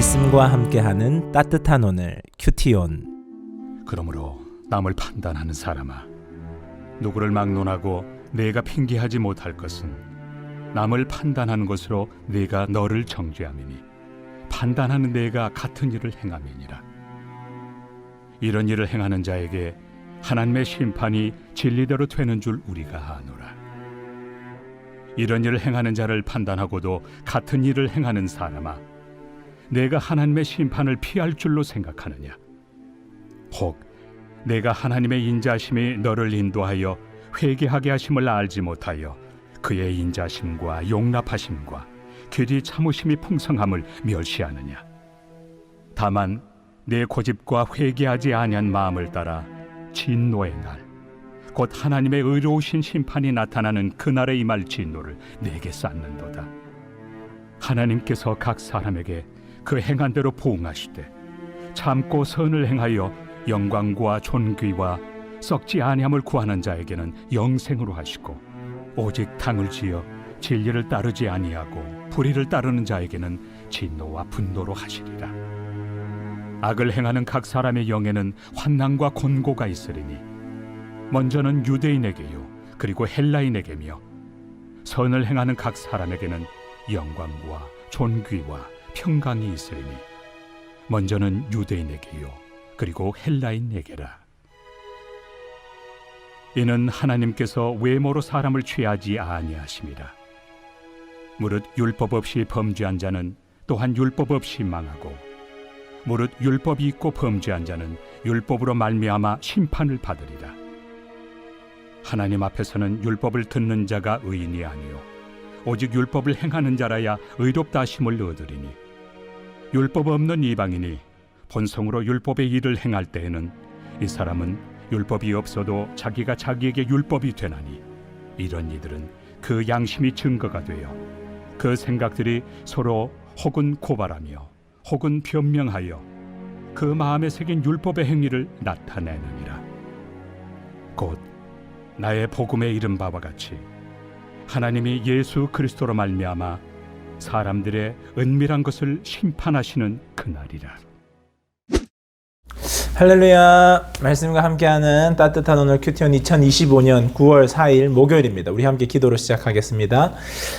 말씀과 함께하는 따뜻한 오늘 큐티온. 그러므로 남을 판단하는 사람아, 누구를 막론하고 내가 핑계하지 못할 것은 남을 판단하는 것으로 네가 너를 정죄함이니 판단하는 내가 같은 일을 행함이니라. 이런 일을 행하는 자에게 하나님의 심판이 진리대로 되는 줄 우리가 아노라. 이런 일을 행하는 자를 판단하고도 같은 일을 행하는 사람아, 내가 하나님의 심판을 피할 줄로 생각하느냐? 혹 내가 하나님의 인자심이 너를 인도하여 회개하게 하심을 알지 못하여 그의 인자심과 용납하심과 길이 참으심이 풍성함을 멸시하느냐? 다만 내 고집과 회개하지 아니한 마음을 따라 진노의 날, 곧 하나님의 의로우신 심판이 나타나는 그날에 임할 진노를 내게 쌓는도다. 하나님께서 각 사람에게 그 행한 대로 보응하시되 참고 선을 행하여 영광과 존귀와 썩지 아니함을 구하는 자에게는 영생으로 하시고, 오직 당을 지어 진리를 따르지 아니하고 불의를 따르는 자에게는 진노와 분노로 하시리라. 악을 행하는 각 사람의 영에는 환난과 곤고가 있으리니 먼저는 유대인에게요 그리고 헬라인에게며, 선을 행하는 각 사람에게는 영광과 존귀와 평강이 있으리니 먼저는 유대인에게요 그리고 헬라인에게라. 이는 하나님께서 외모로 사람을 취하지 아니하심이라. 무릇 율법 없이 범죄한 자는 또한 율법 없이 망하고, 무릇 율법이 있고 범죄한 자는 율법으로 말미암아 심판을 받으리라. 하나님 앞에서는 율법을 듣는 자가 의인이 아니요 오직 율법을 행하는 자라야 의롭다 하심을 얻으리니, 율법 없는 이방인이 본성으로 율법의 일을 행할 때에는 이 사람은 율법이 없어도 자기가 자기에게 율법이 되나니, 이런 이들은 그 양심이 증거가 되어 그 생각들이 서로 혹은 고발하며 혹은 변명하여 그 마음에 새긴 율법의 행위를 나타내느니라. 곧 나의 복음에 이른 바와 같이 하나님이 예수 그리스도로 말미암아 사람들의 은밀한 것을 심판하시는 그날이라. 할렐루야. 말씀과 함께하는 따뜻한 오늘 큐티온 2025년 9월 4일 목요일입니다. 우리 함께 기도로 시작하겠습니다.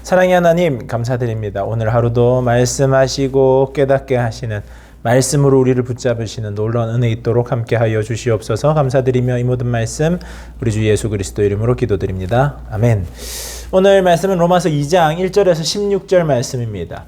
사랑의 하나님, 감사드립니다. 오늘 하루도 말씀하시고 깨닫게 하시는, 말씀으로 우리를 붙잡으시는 놀라운 은혜 있도록 함께하여 주시옵소서. 감사드리며 이 모든 말씀 우리 주 예수 그리스도 이름으로 기도드립니다. 아멘. 오늘 말씀은 로마서 2장 1절에서 16절 말씀입니다.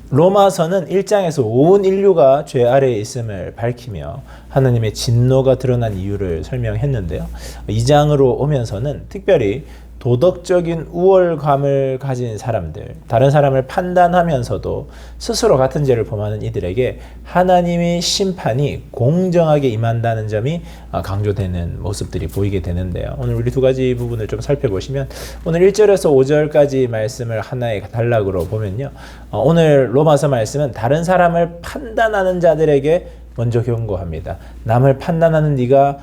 로마서는 1장에서 온 인류가 죄 아래에 있음을 밝히며 하나님의 진노가 드러난 이유를 설명했는데요. 2장으로 오면서는 특별히 도덕적인 우월감을 가진 사람들, 다른 사람을 판단하면서도 스스로 같은 죄를 범하는 이들에게 하나님의 심판이 공정하게 임한다는 점이 강조되는 모습들이 보이게 되는데요. 오늘 우리 두 가지 부분을 좀 살펴보시면, 오늘 1절에서 5절까지 말씀을 하나의 단락으로 보면요, 오늘 로마서 말씀은 다른 사람을 판단하는 자들에게 먼저 경고합니다. 남을 판단하는 네가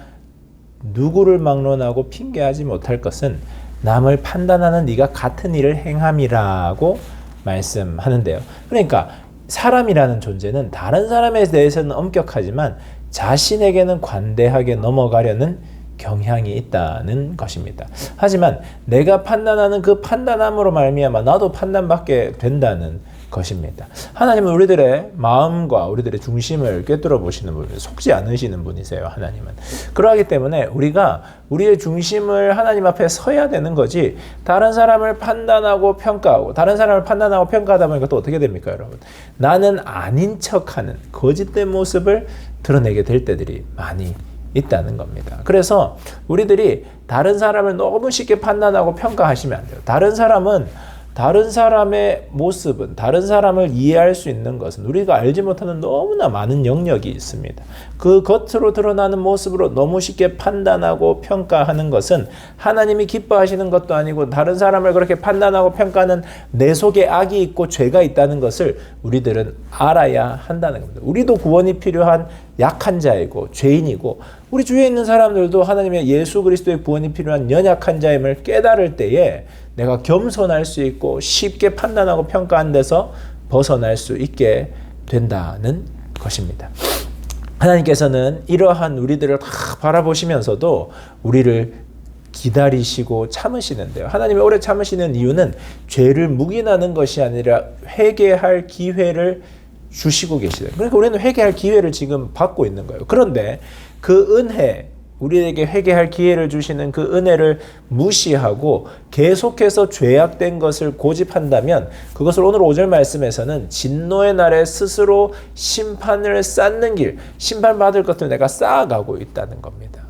누구를 막론하고 핑계하지 못할 것은 남을 판단하는 네가 같은 일을 행함이라고 말씀하는데요. 그러니까 사람이라는 존재는 다른 사람에 대해서는 엄격하지만 자신에게는 관대하게 넘어가려는 경향이 있다는 것입니다. 하지만 내가 판단하는 그 판단함으로 말미암아 나도 판단받게 된다는 것입니다. 하나님은 우리들의 마음과 우리들의 중심을 꿰뚫어 보시는 분, 속지 않으시는 분이세요. 하나님은. 그러하기 때문에 우리가 우리의 중심을 하나님 앞에 서야 되는 거지, 다른 사람을 판단하고 평가하고, 다른 사람을 판단하고 평가하다 보니까 또 어떻게 됩니까, 여러분? 나는 아닌 척하는 거짓된 모습을 드러내게 될 때들이 많이 있다는 겁니다. 그래서 우리들이 다른 사람을 너무 쉽게 판단하고 평가하시면 안 돼요. 다른 사람의 모습은, 다른 사람을 이해할 수 있는 것은 우리가 알지 못하는 너무나 많은 영역이 있습니다. 그 겉으로 드러나는 모습으로 너무 쉽게 판단하고 평가하는 것은 하나님이 기뻐하시는 것도 아니고, 다른 사람을 그렇게 판단하고 평가하는 내 속에 악이 있고 죄가 있다는 것을 우리들은 알아야 한다는 겁니다. 우리도 구원이 필요한 약한 자이고 죄인이고, 우리 주위에 있는 사람들도 하나님의 예수 그리스도의 구원이 필요한 연약한 자임을 깨달을 때에 내가 겸손할 수 있고 쉽게 판단하고 평가한 데서 벗어날 수 있게 된다는 것입니다. 하나님께서는 이러한 우리들을 다 바라보시면서도 우리를 기다리시고 참으시는데요. 하나님이 오래 참으시는 이유는 죄를 묵인하는 것이 아니라 회개할 기회를 주시고 계시대요. 그러니까 우리는 회개할 기회를 지금 받고 있는 거예요. 그런데 그 은혜, 우리에게 회개할 기회를 주시는 그 은혜를 무시하고 계속해서 죄악된 것을 고집한다면 그것을 오늘 5절 말씀에서는 진노의 날에 스스로 심판을 쌓는 길, 심판받을 것을 내가 쌓아가고 있다는 겁니다.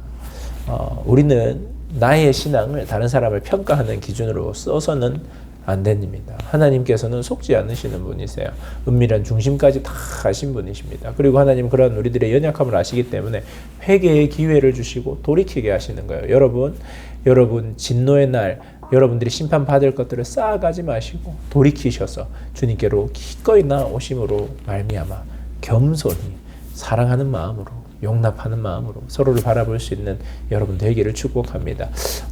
우리는 나의 신앙을 다른 사람을 평가하는 기준으로 써서는 안 됩니다. 하나님께서는 속지 않으시는 분이세요. 은밀한 중심까지 다 아신 분이십니다. 그리고 하나님은 그런 우리들의 연약함을 아시기 때문에 회개의 기회를 주시고 돌이키게 하시는 거예요. 여러분 진노의 날 여러분들이 심판받을 것들을 쌓아가지 마시고 돌이키셔서 주님께로 기꺼이 나오심으로 말미암아 겸손히 사랑하는 마음으로 용납하는 마음으로 서로를 바라볼 수 있는 여러분 되기를 축복합니다.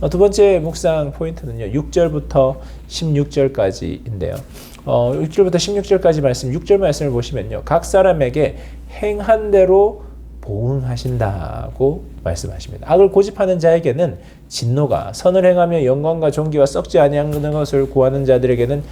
두 번째 묵상 포인트는요. 6절부터 16절까지인데요. 6절부터 16절까지 말씀, 6절 말씀을 보시면요. 각 사람에게 행한 대로 보응하신다고 말씀하십니다. 악을 고집하는 자에게는 진노가, 선을 행하며 영광과 존귀와 썩지 아니하는 것을 구하는 자들에게는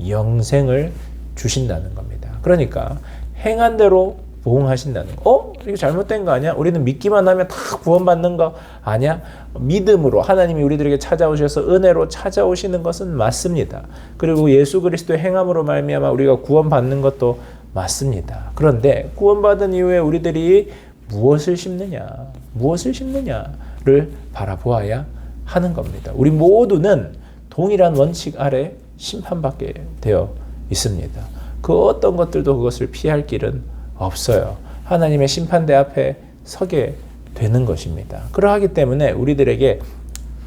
영생을 주신다는 겁니다. 그러니까 행한 대로 보응하신다는 거. 이거 잘못된 거 아니야? 우리는 믿기만 하면 다 구원받는 거 아니야? 믿음으로 하나님이 우리들에게 찾아오셔서 은혜로 찾아오시는 것은 맞습니다. 그리고 예수 그리스도의 행함으로 말미암아 우리가 구원받는 것도 맞습니다. 그런데 구원받은 이후에 우리들이 무엇을 심느냐를 바라보아야 하는 겁니다. 우리 모두는 동일한 원칙 아래 심판받게 되어 있습니다. 그 어떤 것들도 그것을 피할 길은 없어요. 하나님의 심판대 앞에 서게 되는 것입니다. 그러하기 때문에 우리들에게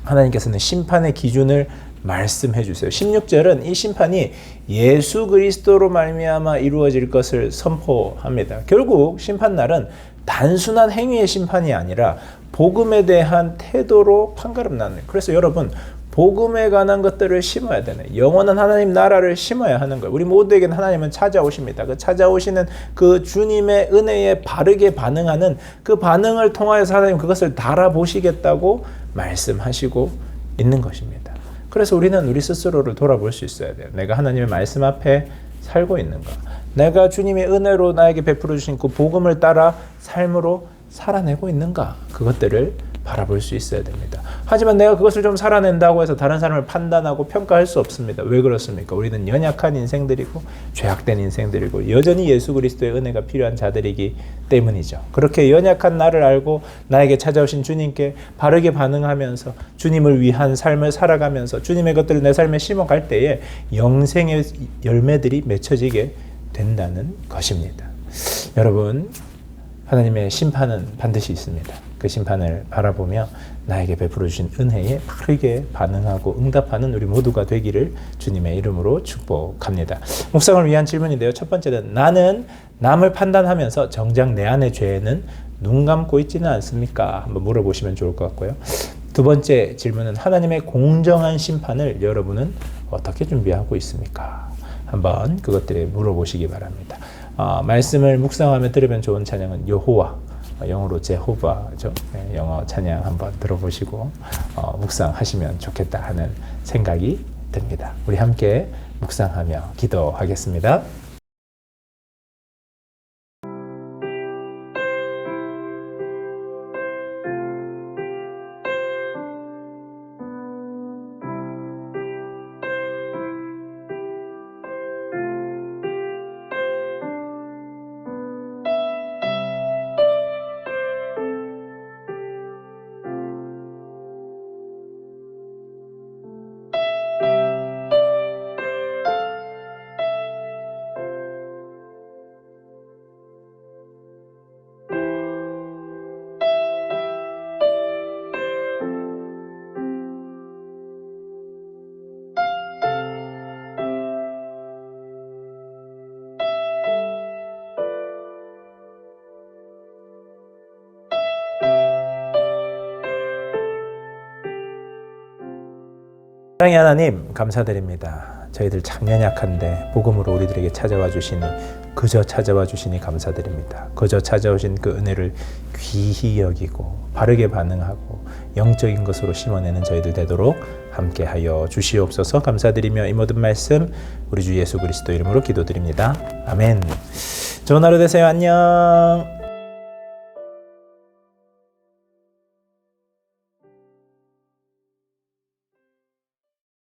하나님께서는 심판의 기준을 말씀해 주세요. 16절은 이 심판이 예수 그리스도로 말미암아 이루어질 것을 선포합니다. 결국 심판날은 단순한 행위의 심판이 아니라 복음에 대한 태도로 판가름 나는. 그래서 여러분 복음에 관한 것들을 심어야 되네. 영원한 하나님 나라를 심어야 하는 거예요. 우리 모두에게는 하나님은 찾아오십니다. 그 찾아오시는 그 주님의 은혜에 바르게 반응하는 그 반응을 통하여서 하나님 그것을 달아보시겠다고 말씀하시고 있는 것입니다. 그래서 우리는 우리 스스로를 돌아볼 수 있어야 돼요. 내가 하나님의 말씀 앞에 살고 있는가? 내가 주님의 은혜로 나에게 베풀어 주신 그 복음을 따라 삶으로 살아내고 있는가? 그것들을 바라볼 수 있어야 됩니다. 하지만 내가 그것을 좀 살아낸다고 해서 다른 사람을 판단하고 평가할 수 없습니다. 왜 그렇습니까? 우리는 연약한 인생들이고 죄악된 인생들이고 여전히 예수 그리스도의 은혜가 필요한 자들이기 때문이죠. 그렇게 연약한 나를 알고 나에게 찾아오신 주님께 바르게 반응하면서 주님을 위한 삶을 살아가면서 주님의 것들을 내 삶에 심어갈 때에 영생의 열매들이 맺혀지게 된다는 것입니다. 여러분, 하나님의 심판은 반드시 있습니다. 그 심판을 바라보며 나에게 베풀어 주신 은혜에 바르게 반응하고 응답하는 우리 모두가 되기를 주님의 이름으로 축복합니다. 묵상을 위한 질문인데요. 첫 번째는 나는 남을 판단하면서 정작 내 안의 죄에는 눈 감고 있지는 않습니까? 한번 물어보시면 좋을 것 같고요. 두 번째 질문은 하나님의 공정한 심판을 여러분은 어떻게 준비하고 있습니까? 한번 그것들을 물어보시기 바랍니다. 말씀을 묵상하며 들으면 좋은 찬양은 여호와, 영어로 제호바죠. 영어 찬양 한번 들어보시고 묵상하시면 좋겠다 하는 생각이 듭니다. 우리 함께 묵상하며 기도하겠습니다. 사랑의 하나님 감사드립니다. 저희들 참 연약한데 복음으로 우리들에게 찾아와 주시니 그저 찾아와 주시니 감사드립니다. 그저 찾아오신 그 은혜를 귀히 여기고 바르게 반응하고 영적인 것으로 심어내는 저희들 되도록 함께하여 주시옵소서. 감사드리며 이 모든 말씀 우리 주 예수 그리스도 이름으로 기도드립니다. 아멘. 좋은 하루 되세요. 안녕.